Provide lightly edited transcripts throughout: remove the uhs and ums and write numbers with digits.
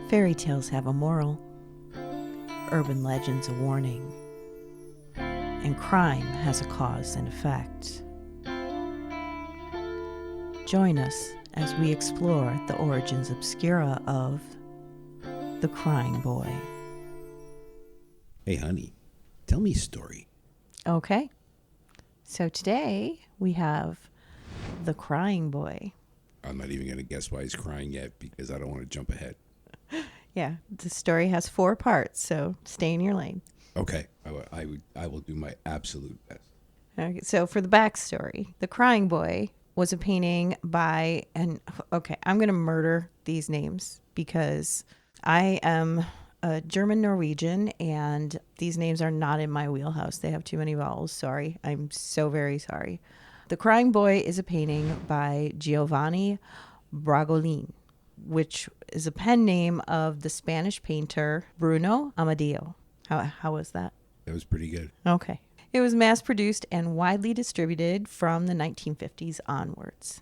Fairy tales have a moral, urban legends a warning, and crime has a cause and effect. Join us as we explore the origins obscura of the crying boy. Hey, honey, tell me a story. Okay, so today we have the crying boy. I'm not even going to guess why he's crying yet because I don't want to jump ahead. Yeah, the story has 4 parts, so stay in your lane. Okay, I will do my absolute best. Okay, so for the backstory, the crying boy was a painting by, and okay, I'm going to murder these names because I am a German Norwegian and these names are not in my wheelhouse. They have too many vowels. Sorry. I'm so very sorry. The Crying Boy is a painting by Giovanni Bragolin, which is a pen name of the Spanish painter Bruno Amadeo. How was that? That was pretty good. Okay. It was mass produced and widely distributed from the 1950s onwards.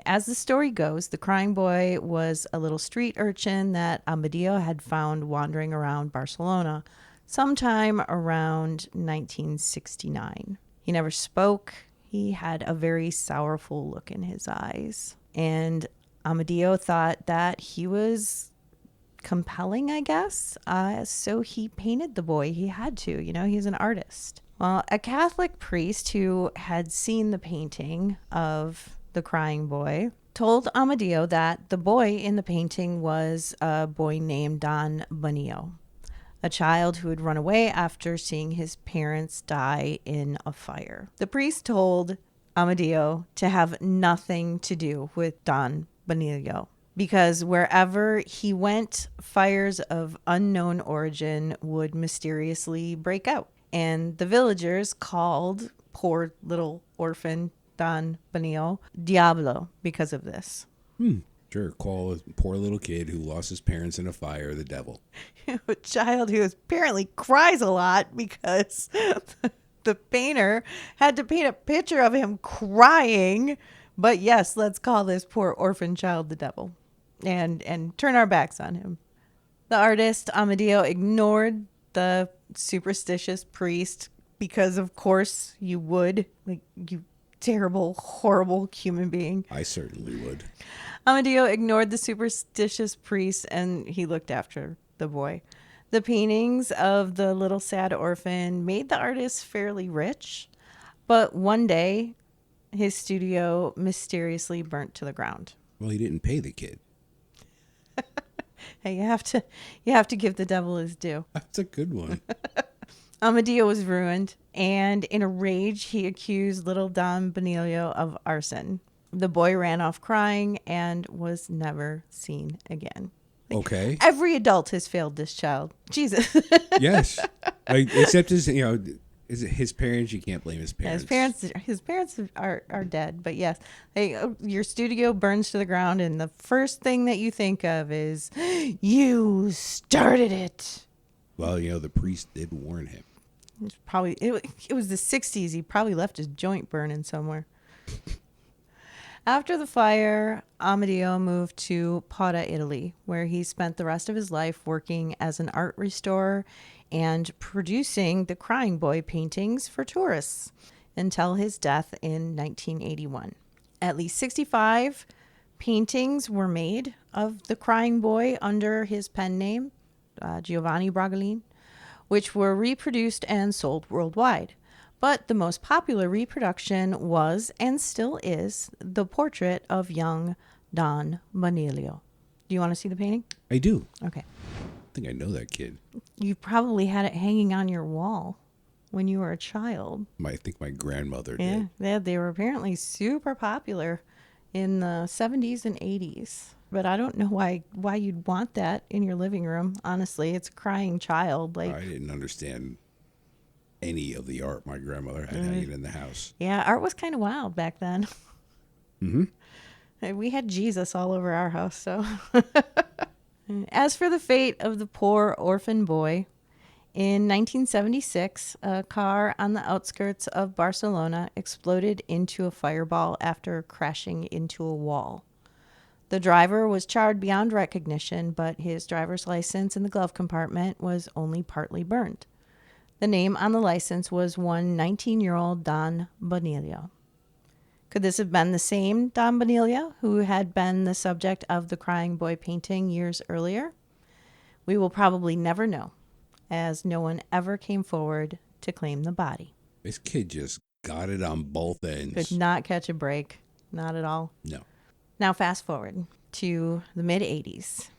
As the story goes, the crying boy was a little street urchin that Amadeo had found wandering around Barcelona sometime around 1969. He never spoke. He had a very sorrowful look in his eyes. And Amadeo thought that he was compelling, I guess. So he painted the boy. He had to, he's an artist. Well, a Catholic priest who had seen the painting of the crying boy told Amadeo that the boy in the painting was a boy named Don Bonillo, a child who had run away after seeing his parents die in a fire. The priest told Amadeo to have nothing to do with Don Bonillo, because wherever he went, fires of unknown origin would mysteriously break out. And the villagers called poor little orphan Don Bonillo Diablo because of this. Sure, call a poor little kid who lost his parents in a fire the devil. A child who apparently cries a lot because the painter had to paint a picture of him crying. But yes, let's call this poor orphan child the devil and turn our backs on him. The artist Amadeo ignored the superstitious priest because, of course, you would. Like, you terrible, horrible human being. I certainly would. Amadeo ignored the superstitious priest and he looked after the boy. The paintings of the little sad orphan made the artist fairly rich, but one day his studio mysteriously burnt to the ground. Well, he didn't pay the kid. Hey, you have to give the devil his due. That's a good one. Amadeo was ruined, and in a rage, he accused little Don Bonillo of arson. The boy ran off crying and was never seen again. Okay. Every adult has failed this child. Jesus. Yes. Except his parents. You can't blame his parents. His parents are dead. But yes, your studio burns to the ground, and the first thing that you think of is, you started it. Well, the priest did warn him. It was the 60s. He probably left his joint burning somewhere. After the fire, Amadeo moved to Padua, Italy, where he spent the rest of his life working as an art restorer and producing the Crying Boy paintings for tourists until his death in 1981. At least 65 paintings were made of the Crying Boy under his pen name, Giovanni Bragolin, which were reproduced and sold worldwide. But the most popular reproduction was, and still is, the portrait of young Don Bonillo. Do you want to see the painting? I do. Okay. I think I know that kid. You probably had it hanging on your wall when you were a child. I think my grandmother did. Yeah, they were apparently super popular in the 70s and 80s. But I don't know why you'd want that in your living room. Honestly, it's a crying child. I didn't understand any of the art my grandmother had hanging in the house. Yeah, art was kind of wild back then. Mm-hmm. We had Jesus all over our house, so. As for the fate of the poor orphan boy, in 1976, a car on the outskirts of Barcelona exploded into a fireball after crashing into a wall. The driver was charred beyond recognition, but his driver's license in the glove compartment was only partly burned. The name on the license was one 19-year-old Don Bonilla. Could this have been the same Don Bonilla who had been the subject of the Crying Boy painting years earlier? We will probably never know, as no one ever came forward to claim the body. This kid just got it on both ends. Could not catch a break. Not at all. No. Now fast forward to the mid-'80s.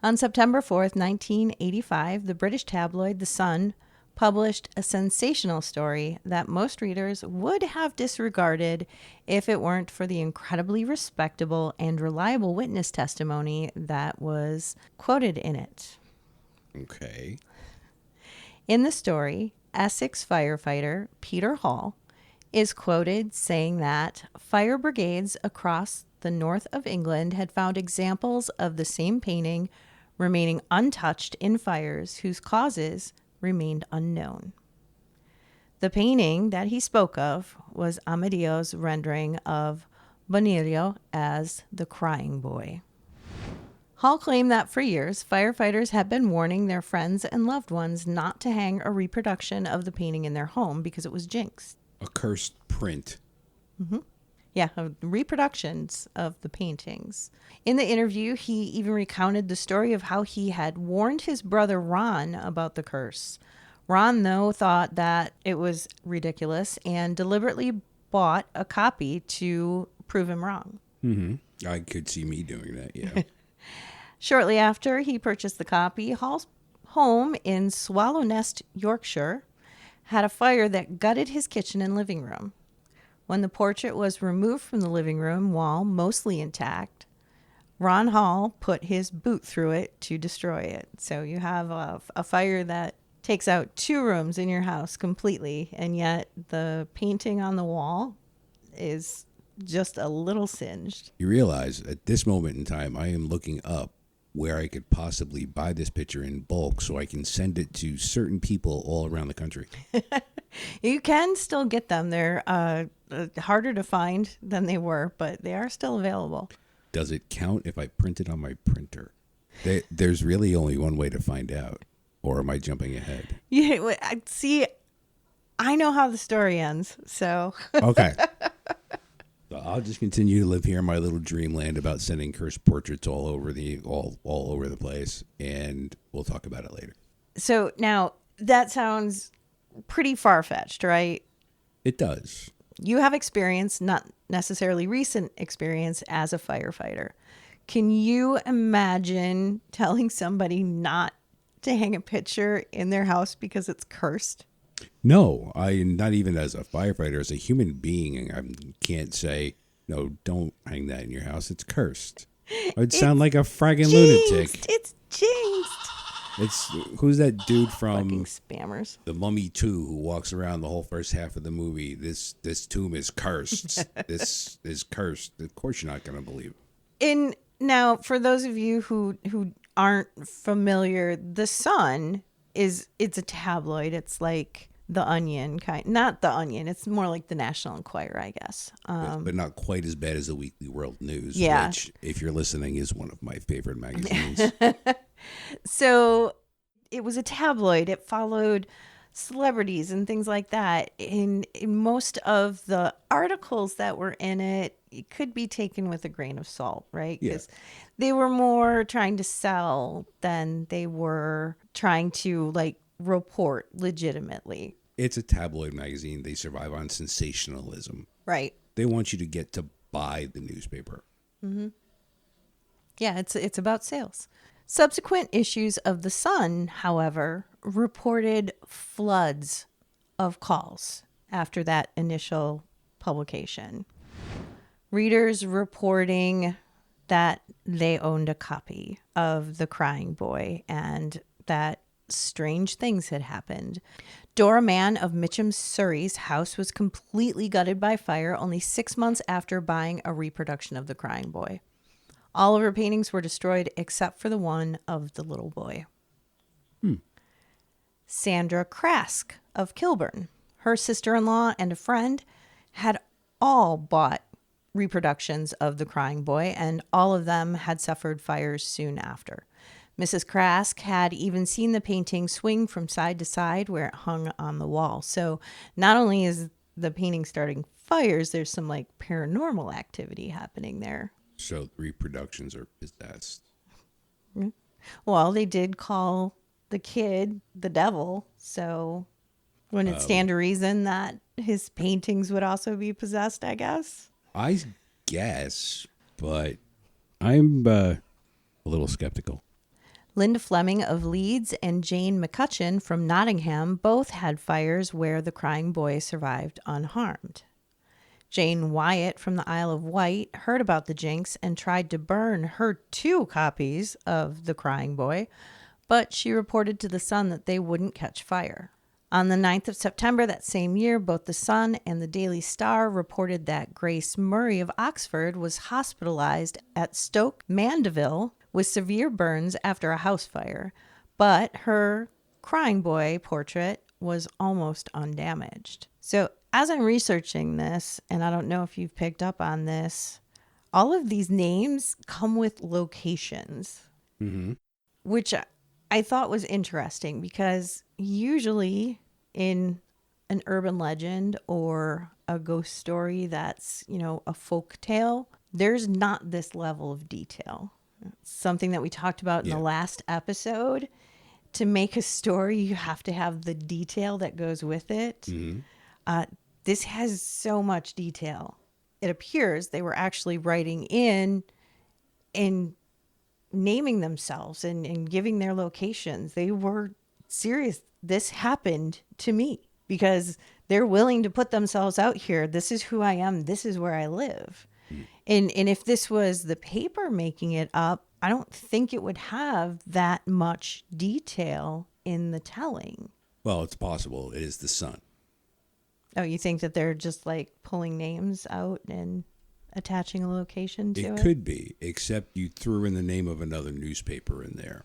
On September 4th, 1985, the British tabloid The Sun published a sensational story that most readers would have disregarded if it weren't for the incredibly respectable and reliable witness testimony that was quoted in it. Okay. In the story, Essex firefighter Peter Hall is quoted saying that fire brigades across the north of England had found examples of the same painting remaining untouched in fires whose causes remained unknown. The painting that he spoke of was Amadio's rendering of Bonillo as the Crying Boy. Hall claimed that for years, firefighters had been warning their friends and loved ones not to hang a reproduction of the painting in their home because it was jinxed. A cursed print. Yeah, of reproductions of the paintings. In the interview, he even recounted the story of how he had warned his brother Ron about the curse. Ron, though, thought that it was ridiculous and deliberately bought a copy to prove him wrong. Mm-hmm. I could see me doing that, yeah. Shortly after he purchased the copy, Hall's home in Swallow Nest, Yorkshire, had a fire that gutted his kitchen and living room. When the portrait was removed from the living room wall, mostly intact, Ron Hall put his boot through it to destroy it. So you have a fire that takes out 2 rooms in your house completely, and yet the painting on the wall is just a little singed. You realize at this moment in time, I am looking up where I could possibly buy this picture in bulk so I can send it to certain people all around the country. You can still get them. They're harder to find than they were, but they are still available. Does it count if I print it on my printer? There's really only one way to find out. Or am I jumping ahead? Yeah, see, I know how the story ends, so. Okay. So I'll just continue to live here in my little dreamland about sending cursed portraits all over all over the place, and we'll talk about it later. So now that sounds pretty far-fetched, right? It does. You have experience, not necessarily recent experience, as a firefighter. Can you imagine telling somebody not to hang a picture in their house because it's cursed? No, not even as a firefighter, as a human being, I can't say, no, don't hang that in your house. It's cursed. I'd sound like a fragging lunatic. It's jinxed. Who's that dude from Fucking spammers. The Mummy 2 who walks around the whole first half of the movie? This tomb is cursed. This is cursed. Of course you're not going to believe it. Now, for those of you who aren't familiar, The Sun it's a tabloid. It's like The Onion not The Onion. It's more like the National Enquirer, I guess. But not quite as bad as the Weekly World News, yeah. Which, if you're listening, is one of my favorite magazines. So it was a tabloid. It followed celebrities and things like that. In most of the articles that were in it, it could be taken with a grain of salt, right? Because they were more trying to sell than they were trying to report legitimately. It's a tabloid magazine. They survive on sensationalism. Right. They want you to get to buy the newspaper. Mm-hmm. Yeah, it's about sales. Subsequent issues of The Sun, however, reported floods of calls after that initial publication. Readers reporting that they owned a copy of The Crying Boy and that strange things had happened. Dora Mann of Mitcham, Surrey's house was completely gutted by fire only 6 months after buying a reproduction of The Crying Boy. All of her paintings were destroyed except for the one of the little boy. Sandra Krask of Kilburn, her sister-in-law and a friend, had all bought reproductions of the crying boy, and all of them had suffered fires soon after. Mrs. Krask had even seen the painting swing from side to side where it hung on the wall. So not only is the painting starting fires, there's some like paranormal activity happening there. So the reproductions are possessed. Well, they did call the kid the devil, so wouldn't it stand to reason that his paintings would also be possessed, I guess? I guess, but I'm a little skeptical. Linda Fleming of Leeds and Jane McCutcheon from Nottingham both had fires where the crying boy survived unharmed. Jane Wyatt from the Isle of Wight heard about the jinx and tried to burn her 2 copies of the crying boy, but she reported to the Sun that they wouldn't catch fire. On the 9th of September that same year, both the Sun and the Daily Star reported that Grace Murray of Oxford was hospitalized at Stoke Mandeville with severe burns after a house fire, but her crying boy portrait was almost undamaged. So as I'm researching this, and I don't know if you've picked up on this, all of these names come with locations, which I thought was interesting because usually in an urban legend or a ghost story that's, a folk tale, there's not this level of detail. It's something that we talked about in the last episode. To make a story, you have to have the detail that goes with it. This has so much detail. It appears they were actually writing in and naming themselves and giving their locations. They were serious. This happened to me because they're willing to put themselves out here. This is who I am. This is where I live. And if this was the paper making it up, I don't think it would have that much detail in the telling. Well, it's possible. It is the Sun. Oh, you think that they're just like pulling names out and attaching a location to it? It could be, except you threw in the name of another newspaper in there.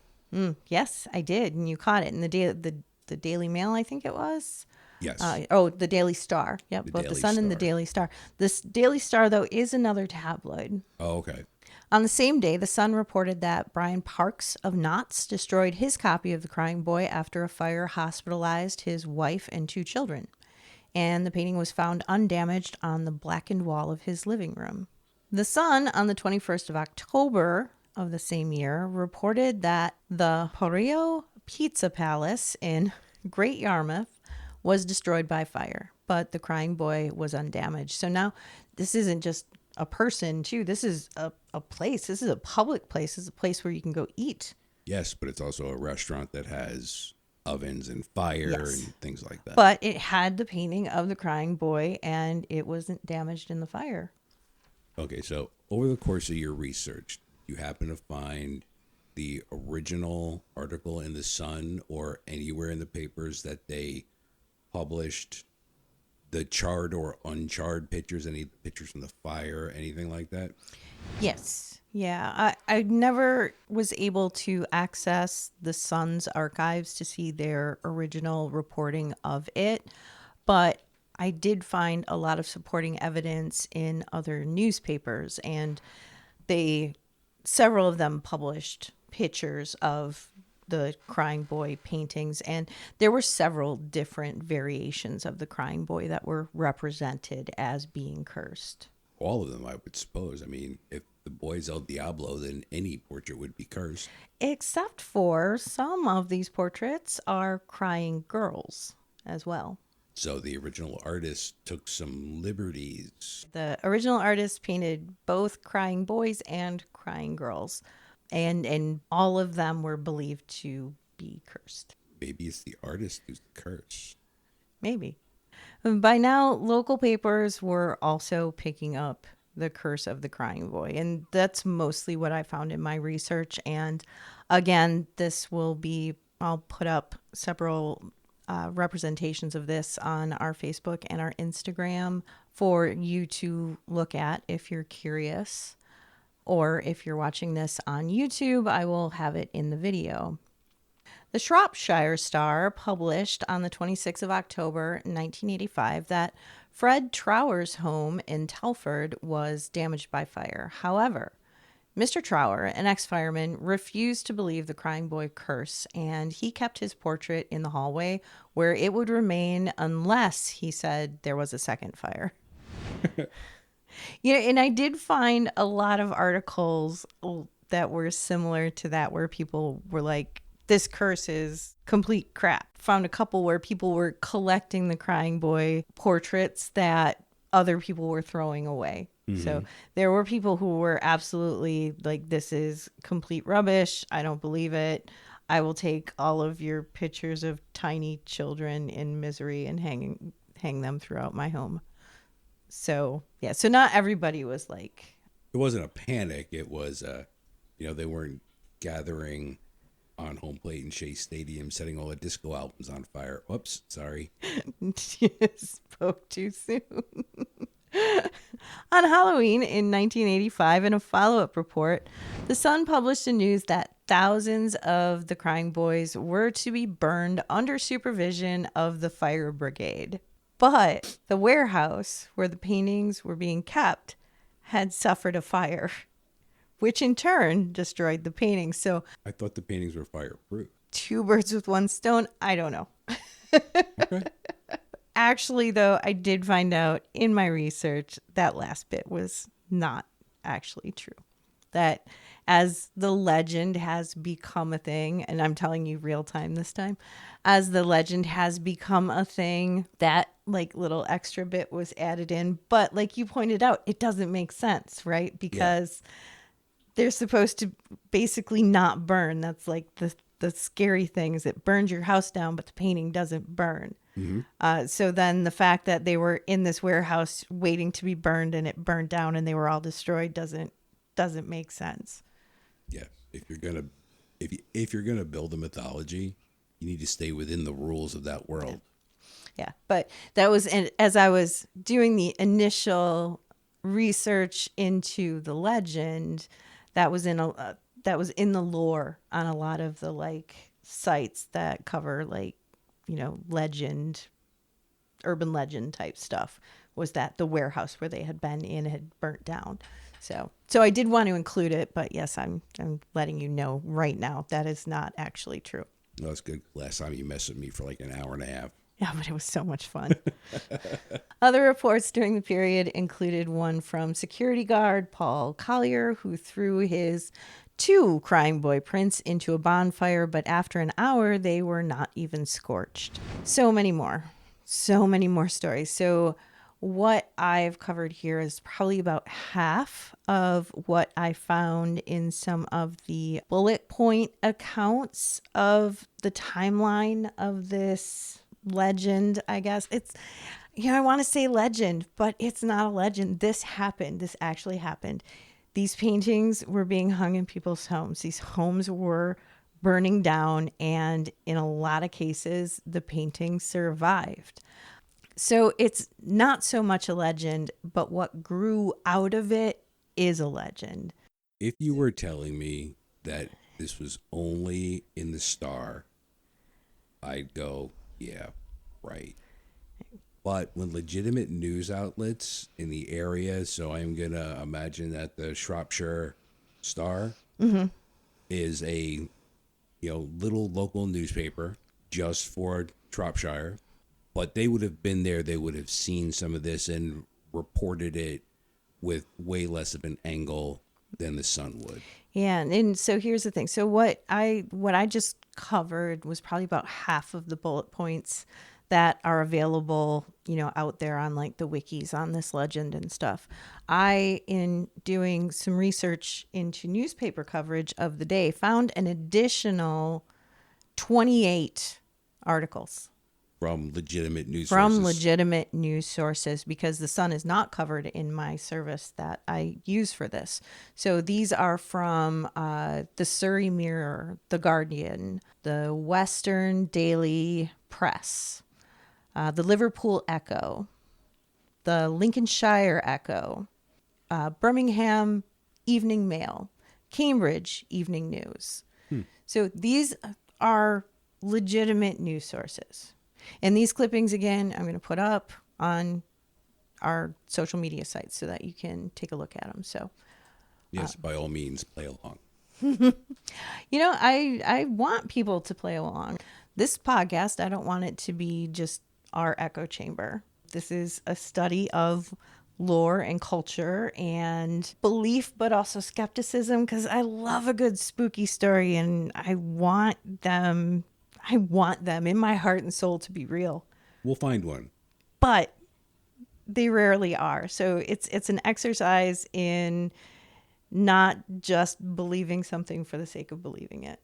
Yes, I did, and you caught it in the Daily Mail, I think it was. Yes. The Daily Star. Yep, The both the Daily Sun and the Star. Daily Star. This Daily Star, though, is another tabloid. Oh, okay. On the same day, the Sun reported that Brian Parks of Notts destroyed his copy of The Crying Boy after a fire hospitalized his wife and 2 children. And the painting was found undamaged on the blackened wall of his living room. The Sun, on the 21st of October of the same year, reported that the Porio Pizza Palace in Great Yarmouth was destroyed by fire, but the crying boy was undamaged. So now this isn't just a person, too. This is a place. This is a public place. This is a place where you can go eat. Yes, but it's also a restaurant that has ovens and fire Yes. and things like that. But it had the painting of the crying boy, and it wasn't damaged in the fire. Okay, so over the course of your research, you happen to find the original article in the Sun or anywhere in the papers that they published the charred or uncharred pictures, any pictures from the fire, anything like that? Yes. Yeah. I never was able to access the Sun's archives to see their original reporting of it, but I did find a lot of supporting evidence in other newspapers, and several of them published pictures of the crying boy paintings, and there were several different variations of the crying boy that were represented as being cursed. All of them, I would suppose. I mean, if the boy's El Diablo, then any portrait would be cursed. Except for some of these portraits are crying girls as well. So the original artist took some liberties. The original artist painted both crying boys and crying girls, and all of them were believed to be cursed. Maybe it's the artist who's the curse. Maybe. By now, local papers were also picking up the curse of the crying boy, and that's mostly what I found in my research. And again, I'll put up several representations of this on our Facebook and our Instagram for you to look at if you're curious. Or if you're watching this on YouTube, I will have it in the video. The Shropshire Star published on the 26th of October 1985 that Fred Trower's home in Telford was damaged by fire. However, Mr. Trower, an ex-fireman, refused to believe the crying boy curse, and he kept his portrait in the hallway where it would remain unless he said there was a second fire. And I did find a lot of articles that were similar to that where people were like, this curse is complete crap. Found a couple where people were collecting the crying boy portraits that other people were throwing away. So there were people who were absolutely like, this is complete rubbish. I don't believe it. I will take all of your pictures of tiny children in misery and hang them throughout my home. So, yeah. So not everybody was like... It wasn't a panic. It was, they weren't gathering on home plate in Shea Stadium, setting all the disco albums on fire. Whoops, sorry. Spoke too soon. On Halloween in 1985, in a follow-up report, The Sun published the news that thousands of the crying boys were to be burned under supervision of the fire brigade. But the warehouse where the paintings were being kept had suffered a fire, which in turn destroyed the paintings. So I thought the paintings were fireproof. two birds with one stone. I don't know. Okay. Actually, though, I did find out in my research that last bit was not actually true. That as the legend has become a thing, and I'm telling you real time this time, as the legend has become a thing, that like little extra bit was added in. But like you pointed out, it doesn't make sense, right? Because they're supposed to basically not burn. That's like the scary thing is it burns your house down, but the painting doesn't burn. So then the fact that they were in this warehouse waiting to be burned and it burned down and they were all destroyed doesn't make sense. Yeah, if you're gonna build a mythology, you need to stay within the rules of that world. Yeah, but that was as I was doing the initial research into the legend, that was in the lore on a lot of the like sites that cover like legend, urban legend type stuff, was that the warehouse where they had been in had burnt down. So I did want to include it, but yes, I'm letting you know right now that is not actually true. No, that's good. Last time you messed with me for like an hour and a half. Yeah, but it was so much fun. Other reports during the period included one from security guard Paul Collier, who threw his 2 crying boy prints into a bonfire, but after an hour, they were not even scorched. So many more stories. So what I've covered here is probably about half of what I found in some of the bullet point accounts of the timeline of this legend, I guess. It's, I want to say legend, but it's not a legend. This happened. This actually happened. These paintings were being hung in people's homes. These homes were burning down, and in a lot of cases, the paintings survived. So it's not so much a legend, but what grew out of it is a legend. If you were telling me that this was only in the Star, I'd go, yeah, right. But when legitimate news outlets in the area, so I'm going to imagine that the Shropshire Star is a little local newspaper just for Shropshire, but they would have been there, they would have seen some of this and reported it with way less of an angle than the Sun would. Yeah, and so here's the thing. So what I just covered was probably about half of the bullet points that are available, out there on like the wikis on this legend and stuff. I, in doing some research into newspaper coverage of the day, found an additional 28 articles. From legitimate news sources, because the Sun is not covered in my service that I use for this. So these are from the Surrey Mirror, the Guardian, the Western Daily Press, the Liverpool Echo, the Lincolnshire Echo, Birmingham Evening Mail, Cambridge Evening News. So these are legitimate news sources. And these clippings, again, I'm going to put up on our social media sites so that you can take a look at them. So, Yes, by all means, play along. I want people to play along. This podcast, I don't want it to be just our echo chamber. This is a study of lore and culture and belief, but also skepticism, because I love a good spooky story and I want them in my heart and soul to be real. We'll find one. But they rarely are. So it's an exercise in not just believing something for the sake of believing it,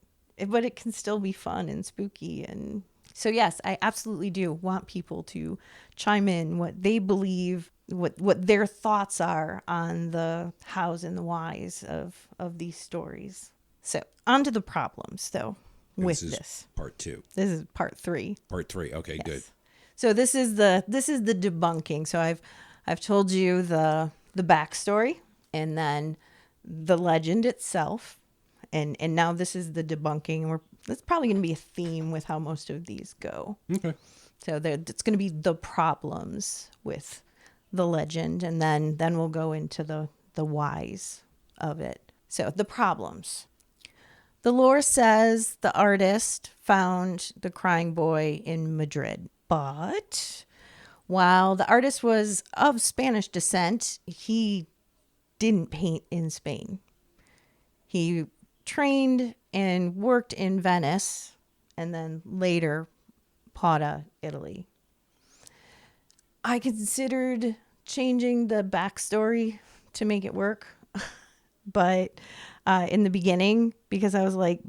but it can still be fun and spooky. And so, yes, I absolutely do want people to chime in what they believe, what their thoughts are on the hows and the whys of these stories. So on to the problems, though, with this. Part 2. This is part 3. Part 3. Okay, yes. Good. So this is the debunking. So I've told you the backstory and then the legend itself, and now this is the debunking. That's probably going to be a theme with how most of these go. Okay. So it's going to be the problems with the legend, and then we'll go into the whys of it. So the problems. The lore says the artist found the crying boy in Madrid, but while the artist was of Spanish descent, he didn't paint in Spain. He trained and worked in Venice and then later Padua, Italy. I considered changing the backstory to make it work, but in the beginning, because I was like,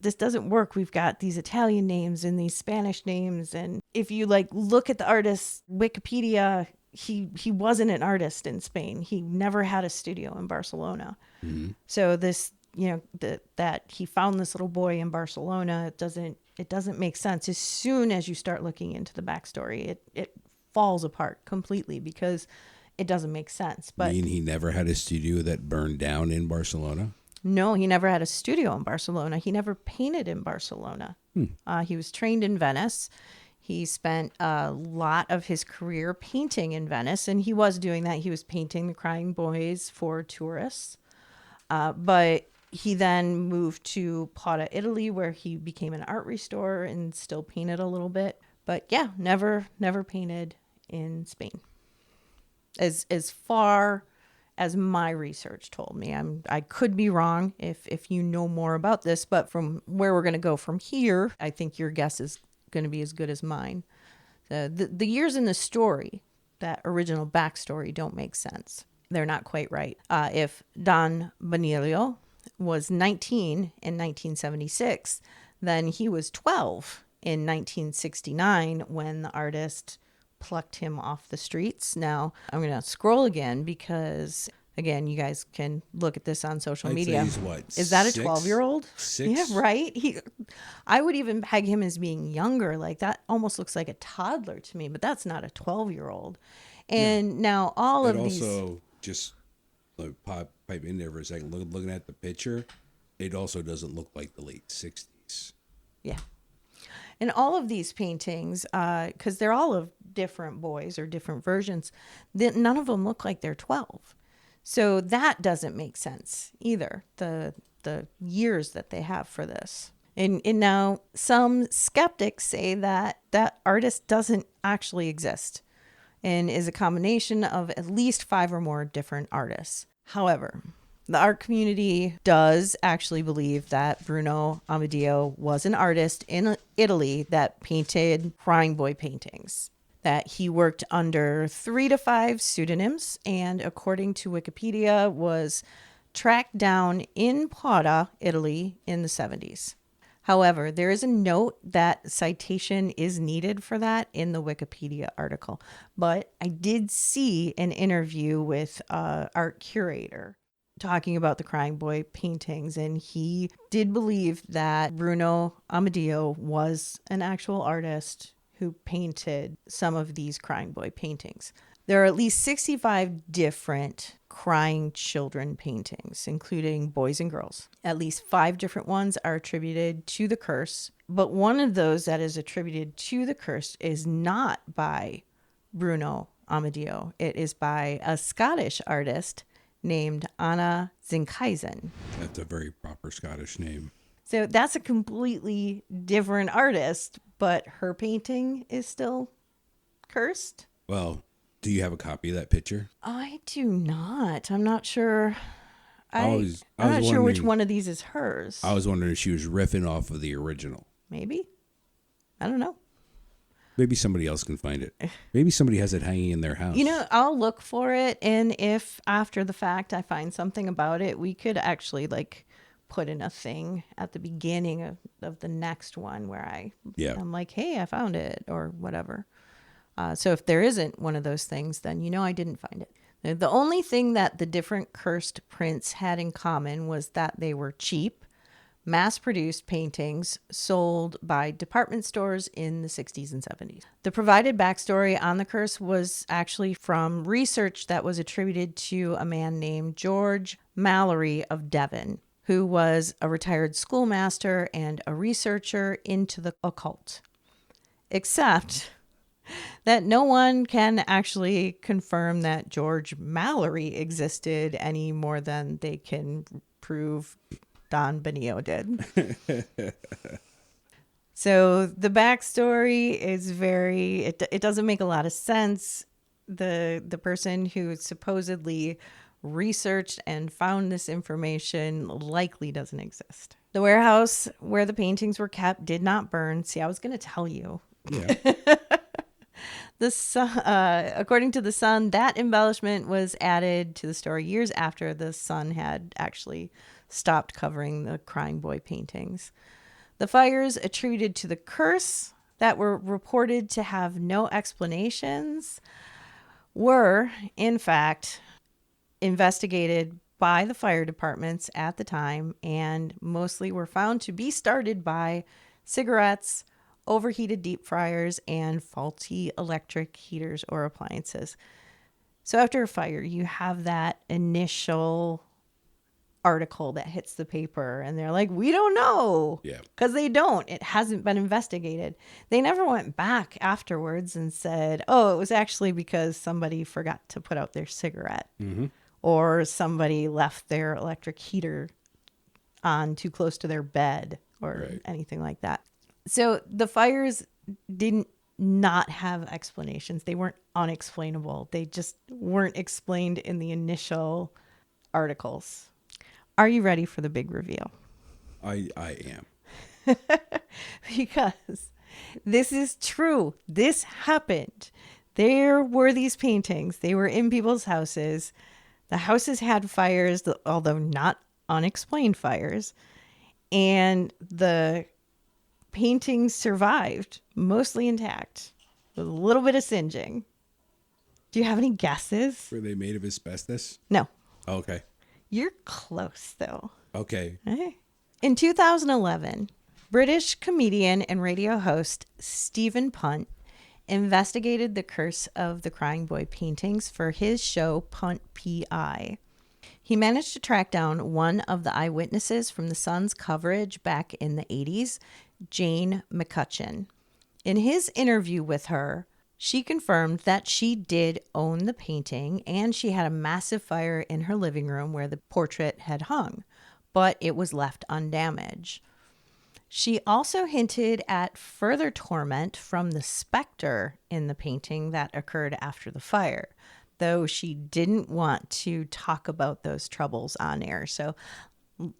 this doesn't work. We've got these Italian names and these Spanish names, and if you look at the artist's Wikipedia, he wasn't an artist in Spain. He never had a studio in Barcelona. Mm-hmm. So this, that he found this little boy in Barcelona, it doesn't make sense. As soon as you start looking into the backstory, it falls apart completely because it doesn't make sense. But he never had a studio that burned down in Barcelona? No, he never had a studio in Barcelona. He never painted in Barcelona. He was trained in Venice. He spent a lot of his career painting in Venice, and he was doing that. He was painting the crying boys for tourists. But he then moved to Padua, Italy, where he became an art restorer and still painted a little bit. But yeah, never painted in Spain. As far as my research told me. I could be wrong if you know more about this, but from where we're going to go from here, I think your guess is going to be as good as mine. The years in the story, that original backstory, don't make sense. They're not quite right. If Don Benilio was 19 in 1976, then he was 12 in 1969 when the artist plucked him off the streets. Now, I'm going to scroll again because, again, you guys can look at this on social media. Say he's what, is that a 12-year-old? 6? Yeah, right? I would even peg him as being younger. Like, that almost looks like a toddler to me, but that's not a 12-year-old. And now all of these... also, just pipe in there for a second, looking at the picture, it also doesn't look like the late 60s. Yeah. And all of these paintings, because they're all of different boys or different versions, none of them look like they're 12. So that doesn't make sense either, the years that they have for this. And now some skeptics say that artist doesn't actually exist and is a combination of at least 5 or more different artists. However, the art community does actually believe that Bruno Amadeo was an artist in Italy that painted crying boy paintings, that he worked under 3 to 5 pseudonyms, and according to Wikipedia, was tracked down in Padua, Italy in the 70s. However, there is a note that citation is needed for that in the Wikipedia article, but I did see an interview with an art curator talking about the crying boy paintings, and he did believe that Bruno Amadeo was an actual artist who painted some of these crying boy paintings. There are at least 65 different crying children paintings, including boys and girls. At least 5 different ones are attributed to the curse, but one of those that is attributed to the curse is not by Bruno Amadeo. It is by a Scottish artist named Anna Zinkhuizen. That's a very proper Scottish name. So that's a completely different artist, but her painting is still cursed. Well, do you have a copy of that picture? I do not. I'm not sure. I'm I'm not sure which one of these is hers. I was wondering if she was riffing off of the original. Maybe. I don't know. Maybe somebody else can find it. Maybe somebody has it hanging in their house. You know, I'll look for it, and if after the fact I find something about it, we could actually like put in a thing at the beginning of the next one where I'm like, hey, I found it or whatever. So if there isn't one of those things, then you know I didn't find it. The only thing that the different cursed prints had in common was that they were cheap, mass-produced paintings sold by department stores in the 60s and 70s. The provided backstory on the curse was actually from research that was attributed to a man named George Mallory of Devon, who was a retired schoolmaster and a researcher into the occult. Except that no one can actually confirm that George Mallory existed any more than they can prove Don Benio did. So the backstory is it doesn't make a lot of sense. The person who supposedly researched and found this information likely doesn't exist. The warehouse where the paintings were kept did not burn. See, I was going to tell you. Yeah. According to The Sun, that embellishment was added to the story years after The Sun had actually stopped covering the crying boy paintings. The fires attributed to the curse that were reported to have no explanations were, in fact, investigated by the fire departments at the time and mostly were found to be started by cigarettes, overheated deep fryers, and faulty electric heaters or appliances. So after a fire, you have that initial article that hits the paper and they're like, we don't know. Yeah. Because they don't. It hasn't been investigated. They never went back afterwards and said, oh, it was actually because somebody forgot to put out their cigarette. Mm-hmm. Or somebody left their electric heater on too close to their bed or anything like that. So the fires didn't not have explanations. They weren't unexplainable. They just weren't explained in the initial articles. Are you ready for the big reveal? I am. Because this is true. This happened. There were these paintings. They were in people's houses. The houses had fires, although not unexplained fires. And the paintings survived, mostly intact, with a little bit of singeing. Do you have any guesses? Were they made of asbestos? No. Okay. You're close, though. Okay. In 2011, British comedian and radio host Stephen Punt investigated the curse of the Crying Boy paintings for his show Punt PI. He managed to track down one of the eyewitnesses from the Sun's coverage back in the 80s, Jane McCutcheon. In his interview with her, she confirmed that she did own the painting and she had a massive fire in her living room where the portrait had hung, but it was left undamaged. She also hinted at further torment from the specter in the painting that occurred after the fire, though she didn't want to talk about those troubles on air. So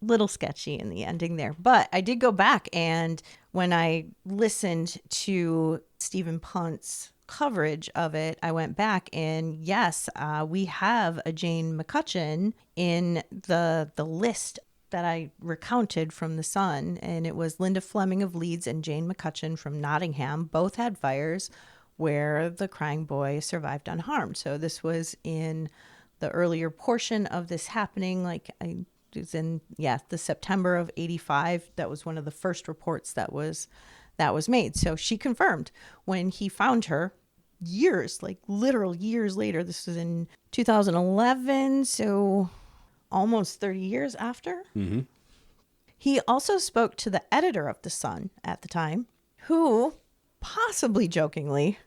little sketchy in the ending there. But I did go back, and when I listened to Stephen Punt's coverage of it, I went back and yes, we have a Jane McCutcheon in the list that I recounted from The Sun, and it was Linda Fleming of Leeds and Jane McCutcheon from Nottingham. Both had fires where the crying boy survived unharmed. So this was in the earlier portion of this happening, like it was in the September of 85. That was one of the first reports that was made. So she confirmed when he found her years, like literal years later. This was in 2011, so almost 30 years after. Mm-hmm. He also spoke to the editor of The Sun at the time, who, possibly jokingly,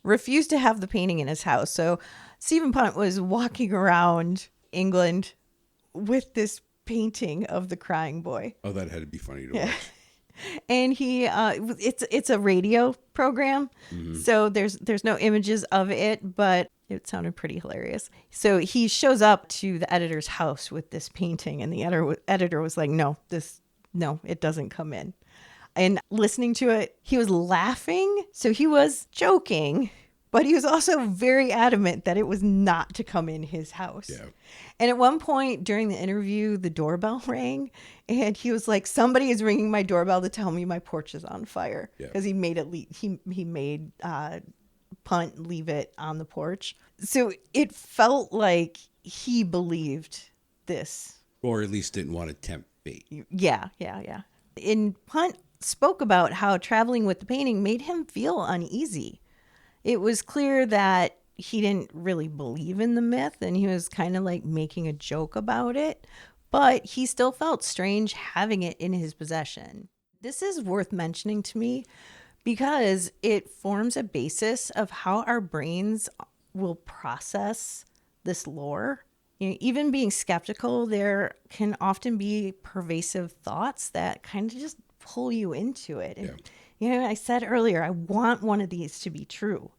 refused to have the painting in his house. So Stephen Punt was walking around England with this painting of the crying boy. Oh, that had to be funny to watch. And he it's a radio program, so there's no images of it, but it sounded pretty hilarious. So he shows up to the editor's house with this painting, and the editor was like, no, it doesn't come in. And listening to it, he was laughing, so he was joking, but he was also very adamant that it was not to come in his house. Yeah. And at one point during the interview, the doorbell rang, and he was like, somebody is ringing my doorbell to tell me my porch is on fire. Yeah. Because he made he made Punt leave it on the porch. So it felt like he believed this. Or at least didn't want to tempt fate. Yeah. And Punt spoke about how traveling with the painting made him feel uneasy. It was clear that he didn't really believe in the myth, and he was kind of like making a joke about it, but he still felt strange having it in his possession. This is worth mentioning to me because it forms a basis of how our brains will process this lore. You know, even being skeptical, there can often be pervasive thoughts that kind of just pull you into it. And, you know, I said earlier, I want one of these to be true.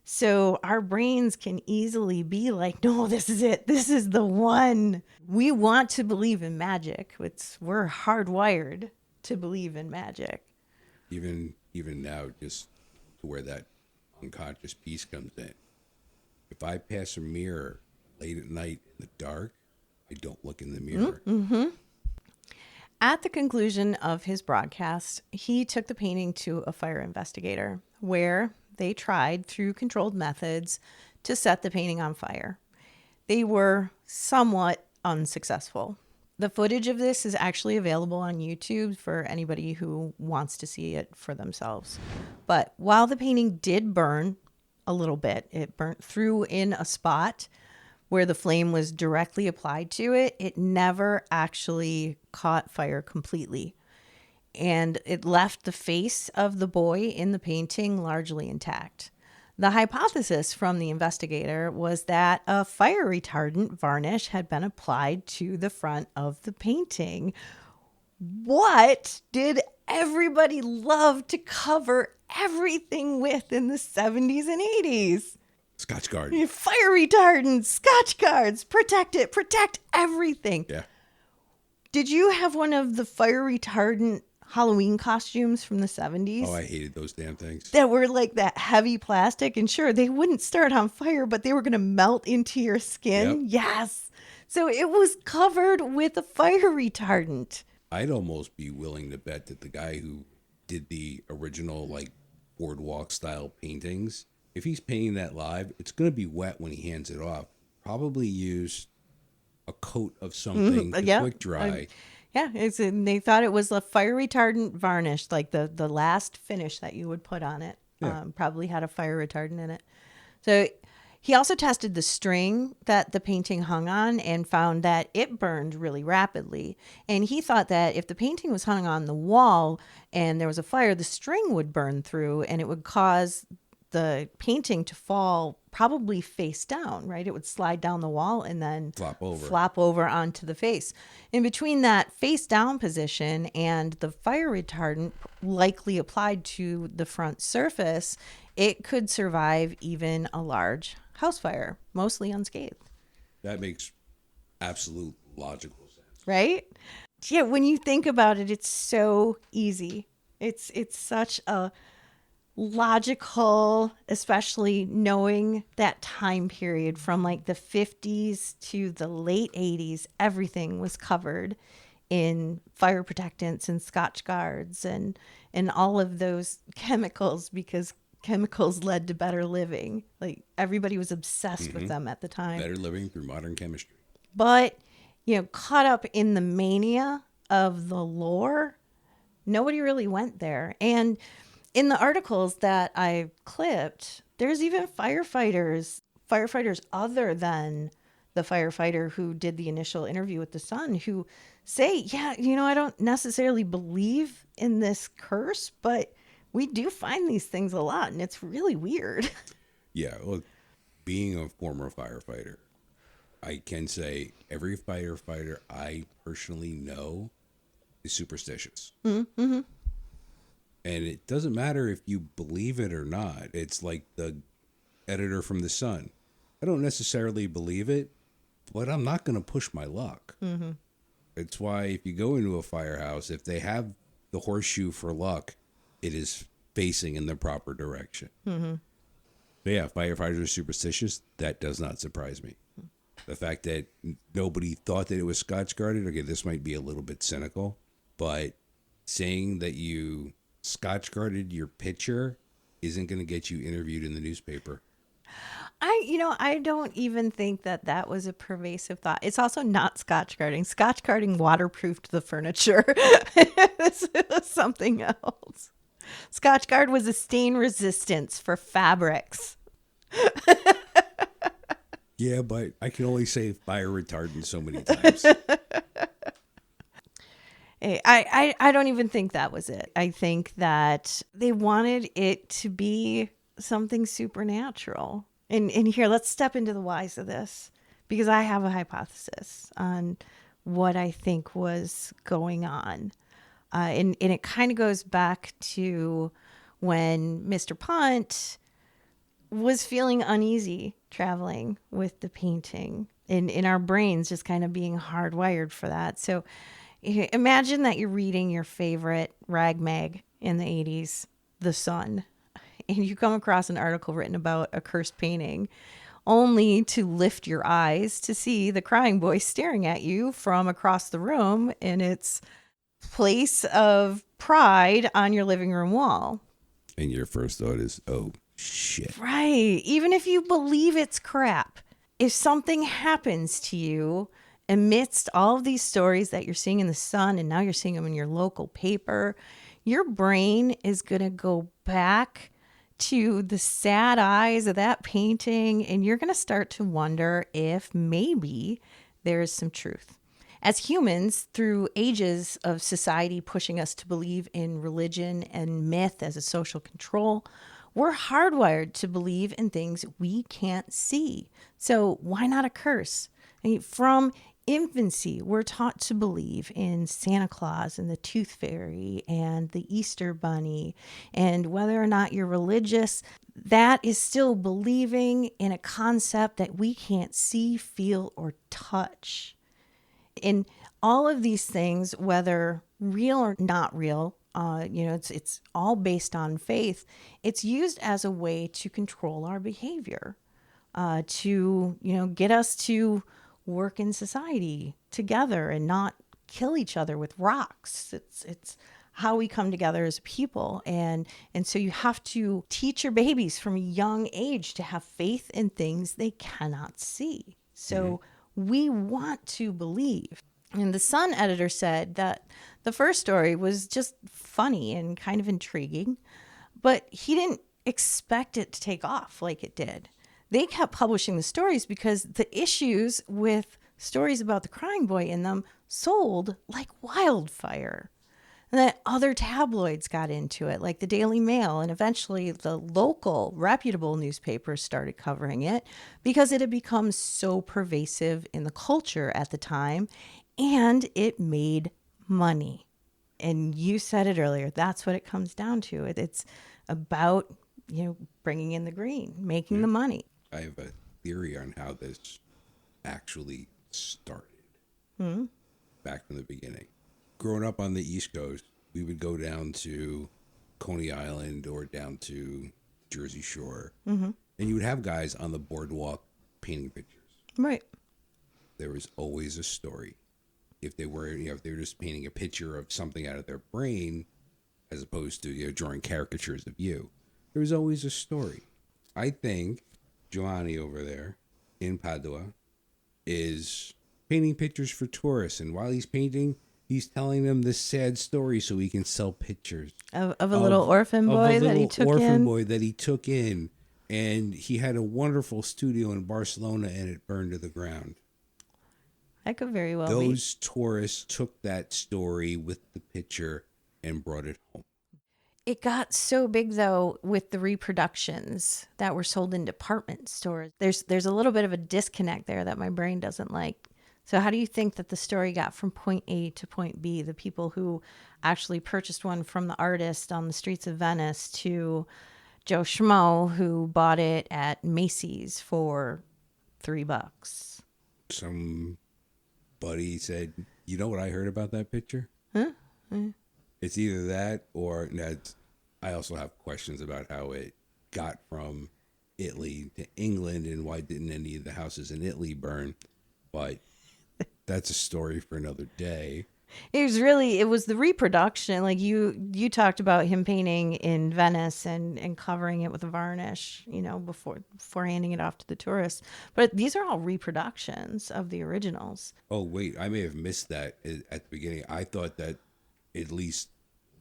So our brains can easily be like, no, this is it. This is the one. We want to believe in magic. We're hardwired to believe in magic. Even now, just to where that unconscious piece comes in. If I pass a mirror late at night in the dark, I don't look in the mirror. Mm-hmm. At the conclusion of his broadcast, he took the painting to a fire investigator, where they tried through controlled methods to set the painting on fire. They were somewhat unsuccessful. The footage of this is actually available on YouTube for anybody who wants to see it for themselves. But while the painting did burn a little bit, it burnt through in a spot where the flame was directly applied to it. It never actually caught fire completely. And it left the face of the boy in the painting largely intact. The hypothesis from the investigator was that a fire retardant varnish had been applied to the front of the painting. What did everybody love to cover everything with in the 70s and 80s? Scotch guard. Fire retardant, Scotch guards, protect everything. Yeah. Did you have one of the fire retardant Halloween costumes from the 70s? Oh, I hated those damn things. That were like that heavy plastic, and sure, they wouldn't start on fire, but they were going to melt into your skin. Yep. Yes. So it was covered with a fire retardant. I'd almost be willing to bet that the guy who did the original like boardwalk style paintings, if he's painting that live, it's going to be wet when he hands it off. Probably used a coat of something to quick dry. Yeah, they thought it was a fire retardant varnish, like the last finish that you would put on it. Yeah. Probably had a fire retardant in it. So he also tested the string that the painting hung on and found that it burned really rapidly. And he thought that if the painting was hung on the wall and there was a fire, the string would burn through and it would cause the painting to fall probably face down, right? It would slide down the wall and then flop over onto the face. In between that face down position and the fire retardant likely applied to the front surface, it could survive even a large house fire, mostly unscathed. That makes absolute logical sense. Right? Yeah, when you think about it, it's so easy. It's such a logical, especially knowing that time period from like the 50s to the late 80s, everything was covered in fire protectants and Scotch guards and all of those chemicals, because chemicals led to better living. Like everybody was obsessed with them at the time. Better living through modern chemistry. But, you know, caught up in the mania of the lore, nobody really went there. And in the articles that I clipped, There's even firefighters other than the firefighter who did the initial interview with the Sun, who say, yeah, I don't necessarily believe in this curse, but we do find these things a lot, and it's really weird. Yeah, well, being a former firefighter, I can say every firefighter I personally know is superstitious. Mm-hmm. And it doesn't matter if you believe it or not. It's like the editor from The Sun. I don't necessarily believe it, but I'm not going to push my luck. Mm-hmm. It's why if you go into a firehouse, if they have the horseshoe for luck, it is facing in the proper direction. Mm-hmm. But yeah, firefighters are superstitious. That does not surprise me. The fact that nobody thought that it was Scotch guarded, okay, this might be a little bit cynical, but saying that you Scotch guarded your picture isn't going to get you interviewed in the newspaper. I don't even think that was a pervasive thought. It's also not Scotch guarding. Scotch guarding waterproofed the furniture. This is something else. Scotch guard was a stain resistance for fabrics. Yeah, but I can only say fire retardant so many times. Hey, I don't even think that was it. I think that they wanted it to be something supernatural. And here, let's step into the whys of this, because I have a hypothesis on what I think was going on. And it kind of goes back to when Mr. Punt was feeling uneasy traveling with the painting, in our brains just kind of being hardwired for that. So imagine that you're reading your favorite rag mag in the 80s, The Sun, and you come across an article written about a cursed painting, only to lift your eyes to see the crying boy staring at you from across the room in its place of pride on your living room wall. And your first thought is, oh, shit. Right. Even if you believe it's crap, if something happens to you amidst all of these stories that you're seeing in The Sun, and now you're seeing them in your local paper, your brain is going to go back to the sad eyes of that painting, and you're going to start to wonder if maybe there is some truth. As humans, through ages of society pushing us to believe in religion and myth as a social control, we're hardwired to believe in things we can't see. So why not a curse? I mean, from infancy, we're taught to believe in Santa Claus and the Tooth Fairy and the Easter Bunny. And whether or not you're religious, that is still believing in a concept that we can't see, feel, or touch. In all of these things, whether real or not real, it's all based on faith. It's used as a way to control our behavior, to get us to work in society together and not kill each other with rocks. It's how we come together as a people, and so you have to teach your babies from a young age to have faith in things they cannot see. So we want to believe. And the Sun editor said that the first story was just funny and kind of intriguing, but he didn't expect it to take off like it did. They kept publishing the stories because the issues with stories about the crying boy in them sold like wildfire. And then other tabloids got into it, like the Daily Mail, and eventually the local reputable newspapers started covering it because it had become so pervasive in the culture at the time, and it made money. And you said it earlier, that's what it comes down to. It's about, bringing in the green, making the money. I have a theory on how this actually started back from the beginning. Growing up on the East Coast, we would go down to Coney Island or down to Jersey Shore, and you would have guys on the boardwalk painting pictures. Right. There was always a story. If they were, if they were just painting a picture of something out of their brain, as opposed to drawing caricatures of you, there was always a story. I think Giovanni over there in Padua is painting pictures for tourists, and while he's painting, he's telling them this sad story so he can sell pictures Of a little orphan boy that he took in. Boy that he took in And he had a wonderful studio in Barcelona, and it burned to the ground. That could very well be. Those tourists took that story with the picture and brought it home. It got so big though with the reproductions that were sold in department stores. There's a little bit of a disconnect there that my brain doesn't like. So how do you think that the story got from point A to point B? The people who actually purchased one from the artist on the streets of Venice to Joe Schmo who bought it at Macy's for $3. Somebody said, "You know what I heard about that picture?" Huh? It's either that or that. I also have questions about how it got from Italy to England and why didn't any of the houses in Italy burn. But that's a story for another day. It was the reproduction. Like you talked about him painting in Venice and covering it with a varnish, before handing it off to the tourists. But these are all reproductions of the originals. Oh, wait, I may have missed that at the beginning. I thought that at least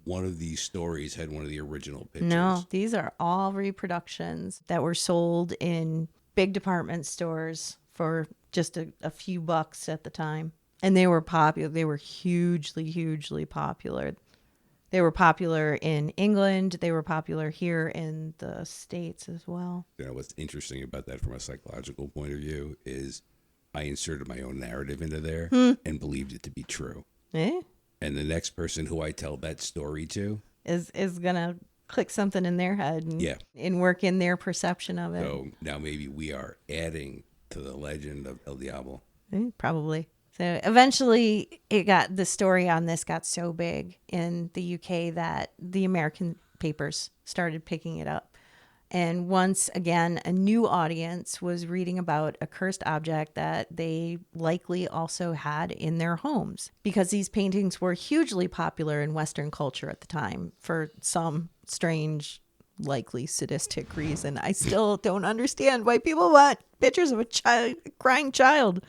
one of these stories had one of the original pictures. No, these are all reproductions that were sold in big department stores for just a few bucks at the time. And they were popular. They were hugely, hugely popular. They were popular in England. They were popular here in the States as well. What's interesting about that from a psychological point of view is I inserted my own narrative into there and believed it to be true. Eh? And the next person who I tell that story to is going to click something in their head and work in their perception of it. So now maybe we are adding to the legend of El Diablo. Probably. So eventually the story on this got so big in the UK that the American papers started picking it up. And once again, a new audience was reading about a cursed object that they likely also had in their homes because these paintings were hugely popular in Western culture at the time for some strange, likely sadistic reason. I still don't understand why people want pictures of a crying child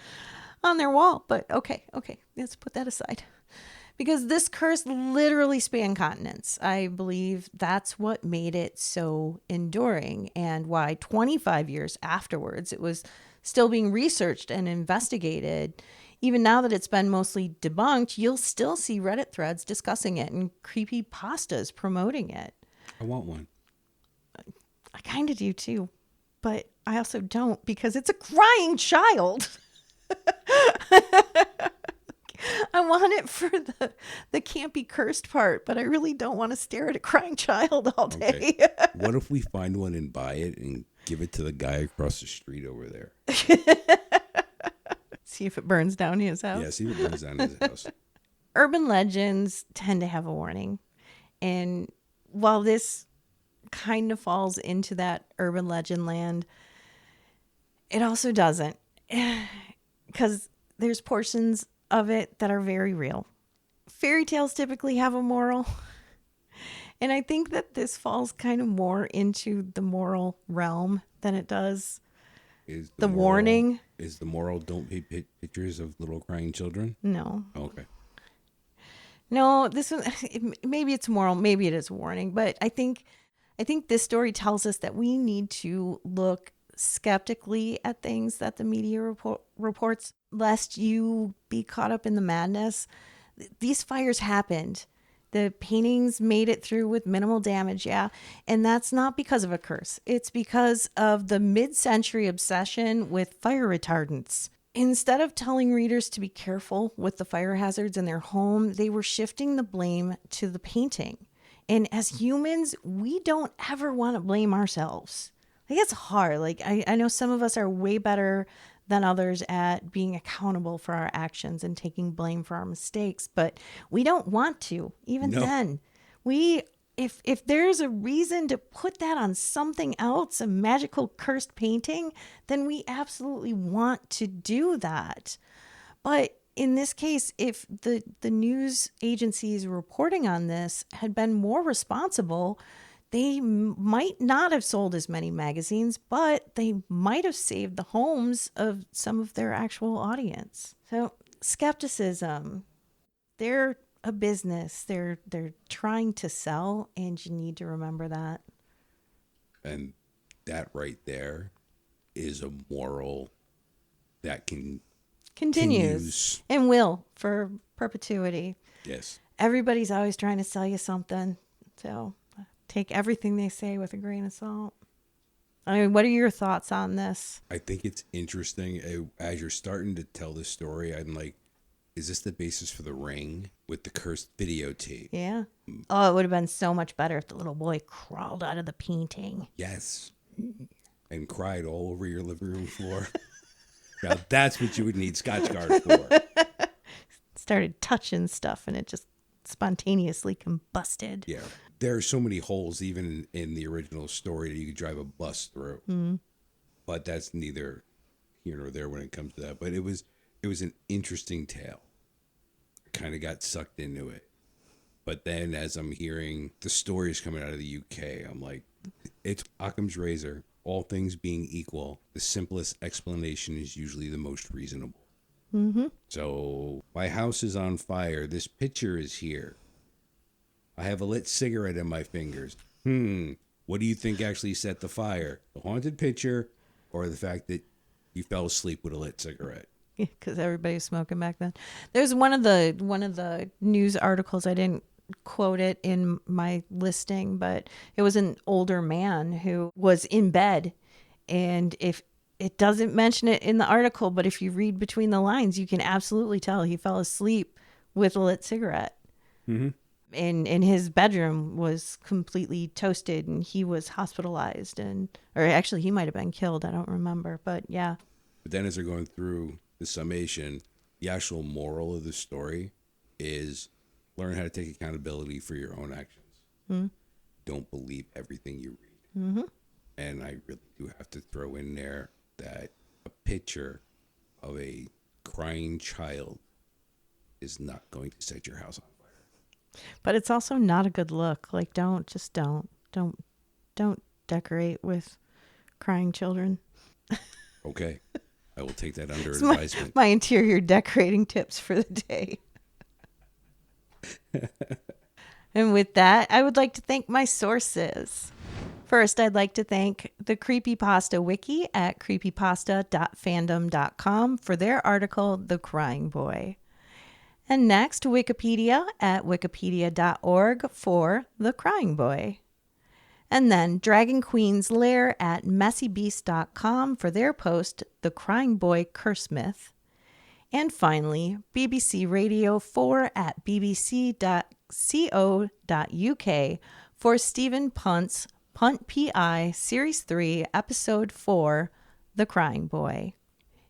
on their wall. But okay, let's put that aside. Because this curse literally spanned continents. I believe that's what made it so enduring and why 25 years afterwards it was still being researched and investigated. Even now that it's been mostly debunked, you'll still see Reddit threads discussing it and creepy pastas promoting it. I want one. I kind of do too, but I also don't because it's a crying child. I want it for the can't be cursed part, but I really don't want to stare at a crying child all day. Okay. What if we find one and buy it and give it to the guy across the street over there? See if it burns down his house. Yeah, see if it burns down his house. Urban legends tend to have a warning. And while this kind of falls into that urban legend land, it also doesn't. Because there's portions of it that are very real. Fairy tales typically have a moral. And I think that this falls kind of more into the moral realm than it does the warning. Is the moral don't paint pictures of little crying children? No. Okay. No, this one, maybe it's moral, maybe it is a warning, but I think this story tells us that we need to look skeptically at things that the media reports, lest you be caught up in the madness. These fires happened. The paintings made it through with minimal damage, yeah. And that's not because of a curse. It's because of the mid-century obsession with fire retardants. Instead of telling readers to be careful with the fire hazards in their home, they were shifting the blame to the painting. And as humans, we don't ever want to blame ourselves. Like, it's hard. Like, I know some of us are way better than others at being accountable for our actions and taking blame for our mistakes, but we don't want to. Even then, if there's a reason to put that on something else, a magical cursed painting, then we absolutely want to do that. But in this case, if the news agencies reporting on this had been more responsible, they might not have sold as many magazines, but they might have saved the homes of some of their actual audience. So skepticism, they're a business. They're trying to sell, and you need to remember that. And that right there is a moral that Continues and will for perpetuity. Yes. Everybody's always trying to sell you something. So take everything they say with a grain of salt. I mean, what are your thoughts on this? I think it's interesting. As you're starting to tell this story, I'm like, is this the basis for The Ring with the cursed videotape? Yeah. Oh, it would have been so much better if the little boy crawled out of the painting. Yes. And cried all over your living room floor. Now, that's what you would need Scotch Guard for. Started touching stuff and it just spontaneously combusted. Yeah. There are so many holes, even in the original story, that you could drive a bus through. Mm-hmm. But that's neither here nor there when it comes to that. But it was an interesting tale. I kind of got sucked into it. But then as I'm hearing the stories coming out of the UK, I'm like, it's Occam's razor. All things being equal, the simplest explanation is usually the most reasonable. Mm-hmm. So my house is on fire. This picture is here. I have a lit cigarette in my fingers. What do you think actually set the fire? The haunted picture or the fact that you fell asleep with a lit cigarette? Because everybody was smoking back then. There's one of the news articles, I didn't quote it in my listing, but it was an older man who was in bed. And if it doesn't mention it in the article, but if you read between the lines, you can absolutely tell he fell asleep with a lit cigarette. Mm-hmm. And his bedroom was completely toasted and he was hospitalized or actually he might have been killed. I don't remember, but yeah. But then as they're going through the summation, the actual moral of the story is learn how to take accountability for your own actions. Mm-hmm. Don't believe everything you read. Mm-hmm. And I really do have to throw in there that a picture of a crying child is not going to set your house on fire. But it's also not a good look. Like, don't decorate with crying children. Okay. I will take that under advisement. My interior decorating tips for the day. And with that, I would like to thank my sources. First, I'd like to thank the Creepypasta Wiki at creepypasta.fandom.com for their article, The Crying Boy. And next, Wikipedia at wikipedia.org for The Crying Boy. And then Dragon Queen's Lair at messybeast.com for their post, The Crying Boy Curse Myth. And finally, BBC Radio 4 at bbc.co.uk for Stephen Punt's Punt PI Series 3, Episode 4, The Crying Boy.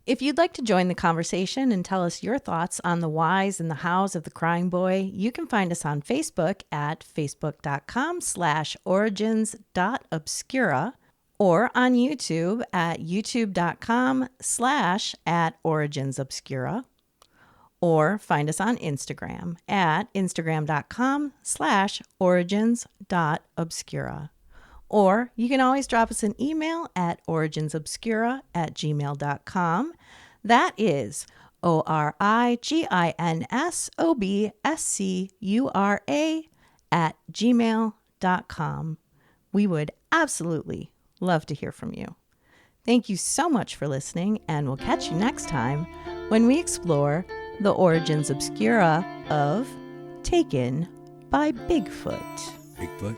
If you'd like to join the conversation and tell us your thoughts on the whys and the hows of The Crying Boy, you can find us on Facebook at facebook.com/origins.obscura or on YouTube at youtube.com/@originsobscura, or find us on Instagram at instagram.com/origins.obscura. Or you can always drop us an email at originsobscura@gmail.com. That is originsobscura@gmail.com. We would absolutely love to hear from you. Thank you so much for listening, and we'll catch you next time when we explore the origins obscura of Taken by Bigfoot. Bigfoot?